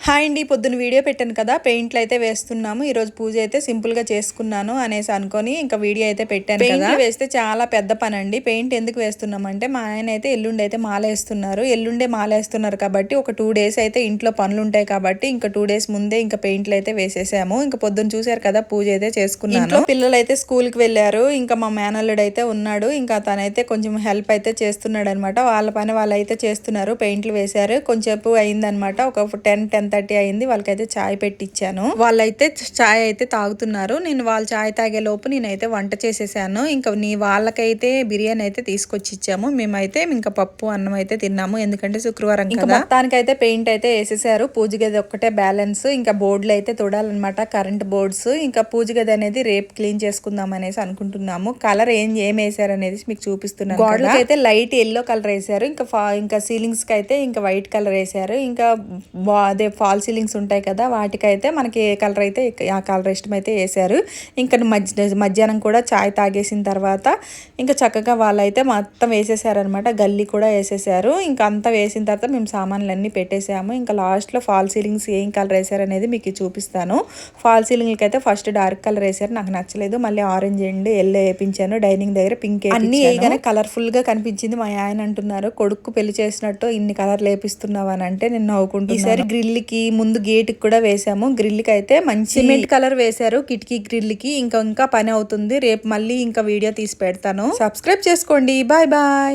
Hi అండి, పొద్దున video పెట్టాను కదా, పెయింట్లు అయితే వేస్తున్నాము. ఈరోజు పూజ అయితే సింపుల్గా చేసుకున్నాను అనేసి అనుకొని ఇంకా వీడియో అయితే పెట్టాను కదా. పెయింట్లు వేస్తే చాలా పెద్ద పని అండి. పెయింట్ ఎందుకు వేస్తున్నామంటే మా ఆయన అయితే ఎల్లుండి అయితే మాలేస్తున్నారు. ఎల్లుండే మాలేస్తున్నారు కాబట్టి ఒక 2 days అయితే ఇంట్లో పనులు ఉంటాయి కాబట్టి ఇంకా 2 days ముందే ఇంకా పెయింట్లు అయితే వేసేసాము. ఇంకా పొద్దున్న చూసారు కదా, పూజ అయితే చేసుకున్నాను. ఇంట్లో పిల్లలు అయితే స్కూల్కి వెళ్ళారు. ఇంకా మా మేనల్లుడు అయితే ఉన్నాడు. ఇంకా తనైతే కొంచెం హెల్ప్ అయితే చేస్తున్నాడు అనమాట. వాళ్ళ పని వాళ్ళు అయితే చేస్తున్నారు. పెయింట్లు వేశారు. కొంచెంసేపు అయిందనమాట. ఒక 10-10:30 అయింది. వాళ్ళకైతే చాయ్ పెట్టించాను. వాళ్ళైతే చాయ్ అయితే తాగుతున్నారు. నేను వాళ్ళు చాయ్ తాగే లోపు నేనైతే వంట చేసేసాను. ఇంకా వాళ్ళకైతే బిర్యానీ అయితే తీసుకొచ్చి ఇచ్చాము. మేమైతే ఇంకా పప్పు అన్నం అయితే తిన్నాము. ఎందుకంటే శుక్రవారం కదా. మొత్తానికైతే పెయింట్ అయితే వేసేసారు. పూజ గది ఒక్కటే బ్యాలెన్స్. ఇంకా బోర్డులు అయితే తొడాలన్నమాట, కరెంట్ బోర్డ్స్. ఇంకా పూజ గది అనేది రేపు క్లీన్ చేసుకుందాం అనేసి అనుకుంటున్నాము. కలర్ ఏం వేసారు అనేది మీకు చూపిస్తున్నాను. గోడలకి అయితే లైట్ ఎల్లో కలర్ వేసారు. ఇంకా సీలింగ్స్ కి అయితే ఇంకా వైట్ కలర్ వేసారు. ఇంకా అదే ఫాల్ సీలింగ్స్ ఉంటాయి కదా, వాటికైతే మనకి ఏ కలర్ అయితే ఆ కలర్ ఇష్టమైతే వేసారు. ఇంకా మధ్యాహ్నం కూడా చాయ్ తాగేసిన తర్వాత ఇంకా చక్కగా వాళ్ళైతే మొత్తం వేసేసారనమాట. గల్లీ కూడా వేసేసారు. ఇంకా అంతా వేసిన తర్వాత మేము సామాన్లన్నీ పెట్టేసాము. ఇంకా లాస్ట్లో ఫాల్ సీలింగ్స్ ఏం కలర్ వేసారు అనేది మీకు చూపిస్తాను. ఫాల్ సీలింగ్కి అయితే ఫస్ట్ డార్క్ కలర్ వేసారు, నాకు నచ్చలేదు. మళ్ళీ ఆరెంజ్ అండ్ ఎల్లో వేయించాను. డైనింగ్ దగ్గర పింక్ అన్ని వేయగానే కలర్ఫుల్ గా కనిపించింది. మా ఆయన అంటున్నారు, కొడుకు పెళ్లి చేసినట్టు ఇన్ని కలర్ లేపిస్తున్నావు అని అంటే నేను నవ్వుకుంటున్నాను. ఈసారి గ్రిల్ కి ముందు గేట్ కి కూడా వేసాము. గ్రిల్ కి అయితే మంచి సిమెంట్ కలర్ వేశారు. కిటికీ గ్రిల్ కి ఇంకా పని అవుతుంది. రేపు మళ్ళీ ఇంకా వీడియో తీసి పెడతాను. సబ్స్క్రైబ్ చేసుకోండి. Bye bye.